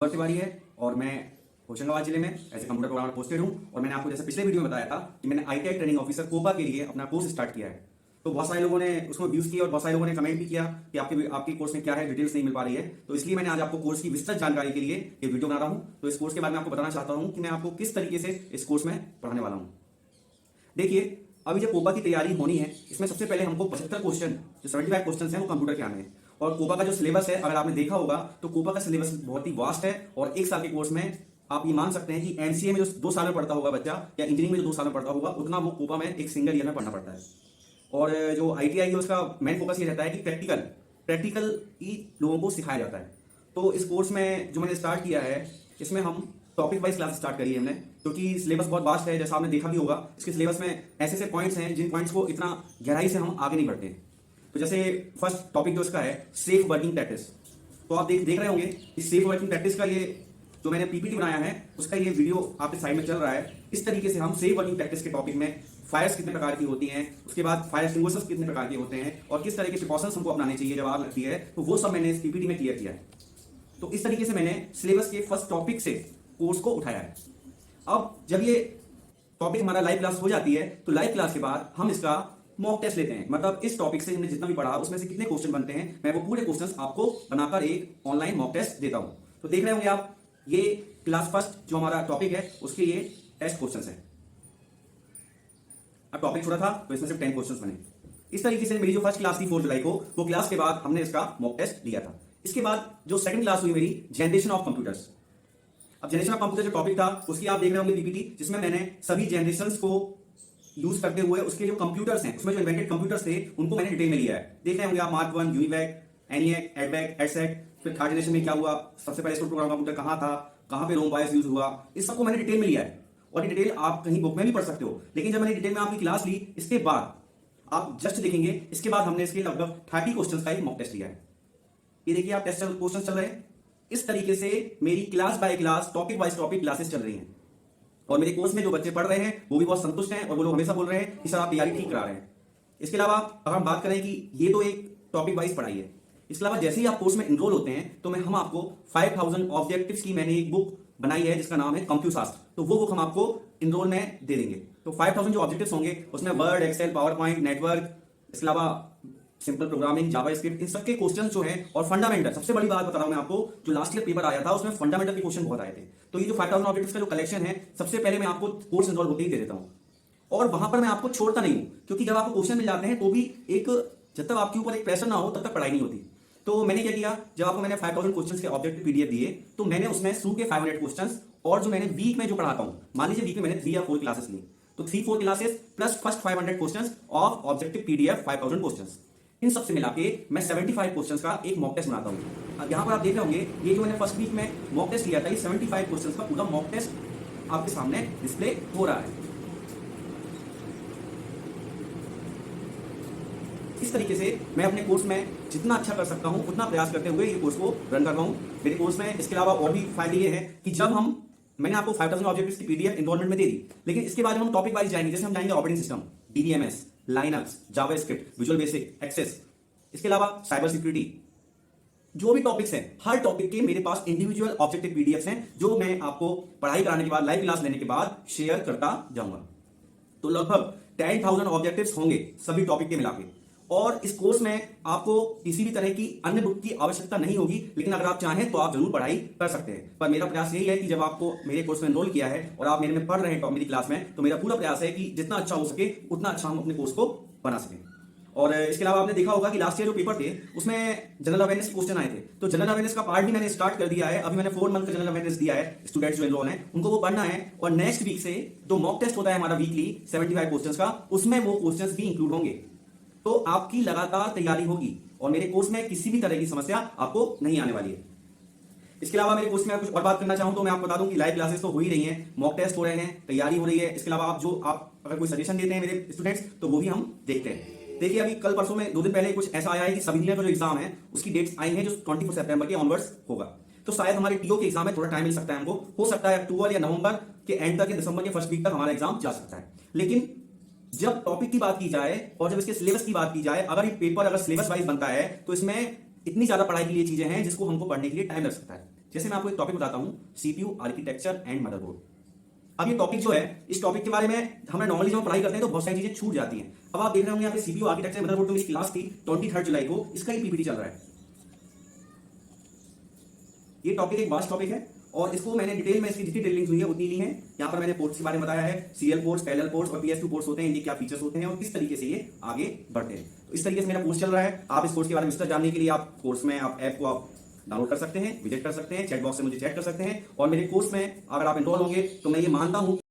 तिवारी है और मैं होशंगाबाद जिले में as a computer programmer posted हूं। और मैंने आपको जैसे पिछले वीडियो में बताया था कि मैंने आईटीआई ट्रेनिंग ऑफिसर कोपा के लिए अपना कोर्स स्टार्ट किया है। तो बहुत सारे लोगों ने उसमें व्यूज किया और बहुत सारे लोगों ने कमेंट भी किया कि आपके कोर्स में क्या है, डिटेल्स नहीं मिल पा रही है। तो इसलिए मैंने आज आपको कोर्स की विस्तृत जानकारी के लिए ये वीडियो बना रहा हूं। तो इस कोर्स के बारे में आपको बताना चाहता हूं कि मैं आपको किस तरीके से इस कोर्स में पढ़ाने वाला हूं। देखिए, अभी जब कोपा की तैयारी होनी है, इसमें सबसे पहले हमको 75 क्वेश्चन, जो 75 क्वेश्चन हैं वो कंप्यूटर के आने हैं। और कोपा का जो सिलेबस है, अगर आपने देखा होगा तो कोपा का सिलेबस बहुत ही वास्ट है। और एक साल के कोर्स में आप ये मान सकते हैं कि एमसीए में जो 2 साल में पढ़ता होगा बच्चा, या इंजीनियरिंग में जो 2 साल में पढ़ता होगा, उतना वो कोपा में एक सिंगल ईयर में पढ़ना पड़ता है। और जो आईटीआई है उसका मेन फोकस ये रहता है कि प्रैक्टिकल ही लोगों को सिखाया जाता है। तो इस कोर्स में जो मैंने स्टार्ट किया है, इसमें हम टॉपिक वाइज क्लास स्टार्ट करी है हमने, क्योंकि सिलेबस बहुत वास्ट है। जैसा आपने देखा भी होगा, इसके सिलेबस में ऐसे ऐसे पॉइंट्स हैं जिन पॉइंट्स को इतना गहराई से हम आगे नहीं बढ़ते। तो जैसे फर्स्ट टॉपिक जो इसका है, सेफ वर्किंग प्रैक्टिस। तो आप देख रहे होंगे इस सेफ वर्किंग प्रैक्टिस का ये जो मैंने पीपीटी बनाया है, उसका ये वीडियो आपके साइड में चल रहा है। इस तरीके से हम सेफ वर्किंग प्रैक्टिस के टॉपिक में फायर्स कितने प्रकार की होती हैं, उसके बाद फायर एक्सटिंग्विशर्स कितने प्रकार के होते हैं, और किस तरह के प्रिकॉशंस हमको अपनाने चाहिए जब आग लगती है, तो वो सब मैंने इस पीपीटी में क्लियर किया है। तो इस तरीके से मैंने सिलेबस के फर्स्ट टॉपिक से कोर्स को उठाया है। अब जब ये टॉपिक हमारा लाइव क्लास हो जाती है, तो लाइव क्लास के बाद हम इसका मॉक टेस्ट लेते हैं। मतलब इस टॉपिक से हमने जितना भी पढ़ा उसमें से कितने क्वेश्चन बनते हैं, मैं वो पूरे क्वेश्चंस आपको बनाकर एक ऑनलाइन मॉक टेस्ट देता हूं। तो देख रहे होंगे आप, ये क्लास फर्स्ट जो हमारा टॉपिक है उसके ये टेस्ट क्वेश्चंस है। अब टॉपिक छोटा था तो इसमें सिर्फ 10 क्वेश्चंस बने। इस तरीके से मेरी जो फर्स्ट क्लास थी 4 जुलाई को, वो क्लास के बाद हमने इसका मॉक टेस्ट लिया था। इसके बाद जो सेकंड क्लास हुई मेरी, जनरेशन ऑफ कंप्यूटर्स। अब जनरेशन ऑफ कंप्यूटर जो टॉपिक था उसकी आप देख रहे होंगे पीपीटी, जिसमें मैंने सभी जनरेशंस को यूज करते हुए उसके जो कंप्यूटर्स हैं, उसमें जो इन्वेंटेड कंप्यूटर्स थे उनको मैंने डिटेल में लिया है। देख रहे होंगे आप, मार्क 1, यूनिवैक, एनिएक, एडवैक, एडसेक, फिर थर्ड जनरेशन में क्या हुआ, सबसे पहले स्टोर प्रोग्राम कंप्यूटर कहां था, कहां पे रोम बायस यूज हुआ, इस सबको मैंने डिटेल में लिया है। और ये डिटेल आप कहीं बुक में भी पढ़ सकते हो। लेकिन जब मैंने डिटेल में आपकी क्लास ली, इसके बाद आप जस्ट देखेंगे, इसके बाद हमने इसके लगभग 30 क्वेश्चन का ही मॉक टेस्ट लिया है। ये देखिए आप, टेस्ट क्वेश्चन चल रहे हैं। इस तरीके से मेरी class by class, topic wise topic classes चल रही हैं। और मेरे कोर्स में जो बच्चे पढ़ रहे हैं वो भी बहुत संतुष्ट हैं, और वो लोग हमेशा बोल रहे हैं कि सर आप तैयारी ठीक करा रहे हैं। इसके अलावा अगर हम बात करें कि ये तो एक टॉपिक वाइज पढ़ाई है, इसके अलावा जैसे ही आप कोर्स में इनरोल होते हैं तो हम आपको 5000 ऑब्जेक्टिव्स की मैंने एक बुक बनाई है जिसका नाम है कंप्यूशास्त्र। तो वो बुक हम आपको इनरोल में दे देंगे। तो 5000 जो ऑब्जेक्टिव्स होंगे उसमें Word, Excel, PowerPoint, network, इसके अलावा सिंपल प्रोग्रामिंग, जावास्क्रिप्ट, इन सबके क्वेश्चन जो हैं, और फंडामेंटल, सबसे बड़ी बात बता रहा हूं मैं आपको, जो लास्ट ईयर पेपर आया था उसमें फंडामेंटल के क्वेश्चन बहुत आए थे। तो ये जो 5000 ऑब्जेक्टिव्स का जो कलेक्शन है, सबसे पहले मैं आपको कोर्स इनरोल होते ही दे देता हूं। और वहां पर मैं आपको छोड़ता नहीं हूं, क्योंकि जब आपको क्वेश्चन मिल जाते हैं तो भी एक, जब तक आपके ऊपर एक प्रेशर ना हो तब तक पढ़ाई नहीं होती। तो मैंने क्या किया, जब आपको मैंने 5000 क्वेश्चंस के ऑब्जेक्टिव पीडीएफ दिए, तो मैंने उसमें शुरू के 500 क्वेश्चंस, और जो मैंने वीक में जो पढ़ाता हूं, मान लीजिए वीक में मैंने 3 या 4 क्लासेस ली, तो 3-4 classes plus first 500 questions of objective PDF 5000 questions, इन सबसे मिला के मैं 75 क्वेश्चंस का एक मॉक टेस्ट बनाता हूं। अब यहां पर आप देख रहे होंगे, ये जो मैंने फर्स्ट वीक में मॉक टेस्ट लिया था, ये 75 क्वेश्चंस का पूरा मॉक टेस्ट आपके सामने डिस्प्ले हो रहा है। इस तरीके से मैं अपने कोर्स में जितना अच्छा कर सकता हूं उतना प्रयास करते हुए ये कोर्स को रन कर रहा हूं मेरे कोर्स में। इसके अलावा और भी फायदे ये हैं कि जब मैंने आपको 5000 ऑब्जेक्टिव्स की पीडीएफ इनरोलमेंट में दे दी, लेकिन इसके बाद हम टॉपिक वाइज जाएंगे। जैसे हम जाएंगे operating system, DBMS, Linux, JavaScript, Visual Basic, Access, इसके अलावा साइबर सिक्योरिटी, जो भी टॉपिक्स हैं, हर टॉपिक के मेरे पास इंडिविजुअल ऑब्जेक्टिव पीडीएफ्स हैं, जो मैं आपको पढ़ाई कराने के बाद, लाइव क्लास लेने के बाद शेयर करता जाऊंगा। तो लगभग 10,000 ऑब्जेक्टिव्स होंगे सभी टॉपिक के मिलाके। और इस कोर्स में आपको किसी भी तरह की अन्य बुक की आवश्यकता नहीं होगी, लेकिन अगर आप चाहें तो आप जरूर पढ़ाई कर सकते हैं। पर मेरा प्रयास यही है कि जब आपको मेरे कोर्स में एनरोल किया है और आप मेरे में पढ़ रहे हैं मेरी क्लास में, तो मेरा पूरा प्रयास है कि जितना अच्छा हो सके उतना अच्छा हम अपने कोर्स को बना सकें। और इसके अलावा आपने देखा होगा कि लास्ट ईयर जो पेपर थे उसमें जनरल अवेयरनेस क्वेश्चन आए थे। तो जनरल अवेयरनेस का पार्ट भी मैंने स्टार्ट कर दिया है। अभी मैंने 4 मंथ का जनरल अवेयरनेस दिया है, स्टूडेंट्स जो एनरोल हैं उनको वो पढ़ना है। और नेक्स्ट वीक से जो मॉक टेस्ट होता है हमारा वीकली 75 क्वेश्चंस का, उसमें वो क्वेश्चंस भी इंक्लूड होंगे। तो आपकी लगातार तैयारी होगी और मेरे कोर्स में किसी भी तरह की समस्या आपको नहीं आने वाली है। इसके अलावा मेरे कोर्स में कुछ और बात करना चाहूं तो मैं आपको बता दूं कि लाइव क्लासेस तो हो ही रही हैं, मॉक टेस्ट हो रहे हैं, तैयारी हो रही है। इसके अलावा आप अगर कोई सजेशन देते हैं मेरे स्टूडेंट्स, तो वो भी हम देखते हैं। देखिए, अभी कल परसों में 2 दिन पहले कुछ ऐसा आया है कि सभी का जो एग्जाम है उसकी डेट्स आई हैं, जो 24 सितंबर के ऑनवर्ड्स होगा। तो शायद हमारे टीओ के एग्जाम में थोड़ा टाइम मिल सकता है हमको, हो सकता है अक्टूबर या नवंबर के एंड तक या दिसंबर के फर्स्ट वीक तक हमारा एग्जाम जा सकता है। लेकिन जब टॉपिक की बात की जाए और जब इसके सिलेबस की बात की जाए, अगर ये पेपर अगर सिलेबस वाइज बनता है तो इसमें इतनी ज्यादा पढ़ाई के लिए चीजें हैं जिसको हमको पढ़ने के लिए टाइम लग सकता है। जैसे मैं आपको एक टॉपिक बताता हूं, सीपीयू आर्किटेक्चर एंड मदरबोर्ड। अब ये टॉपिक जो है, इस टॉपिक के बारे में हमें नॉर्मली जब पढ़ाई करते हैं तो बहुत सारी चीजें छूट जाती हैं। अब आप देख रहे होंगे यहाँ पे सीपीयू आर्किटेक्चर मदरबोर्ड, तो मेरी क्लास थी 23 जुलाई को, इसका ही पीपीटी चल रहा है। ये टॉपिक एक वास्ट टॉपिक है और इसको मैंने डिटेल में, इसकी जितनी डिटेलिंग हुई है उतनी ली है। यहाँ पर मैंने पोर्ट्स के बारे में बताया है, सीरियल पोर्ट्स, पैरेलल पोर्ट्स और PS2 पोर्ट्स होते हैं, इनके क्या फीचर्स होते हैं और किस तरीके से ये आगे बढ़ते हैं। तो इस तरीके से मेरा कोर्स चल रहा है। आप इस कोर्स के बारे में विस्तार जानने के लिए आप कोर्स में आप ऐप को आप डाउनलोड कर सकते हैं, विजिट कर सकते हैं, चैट बॉक्स से मुझे चैट कर सकते हैं। और मेरे कोर्स में अगर आप एनरोल होंगे तो मैं ये मानता हूं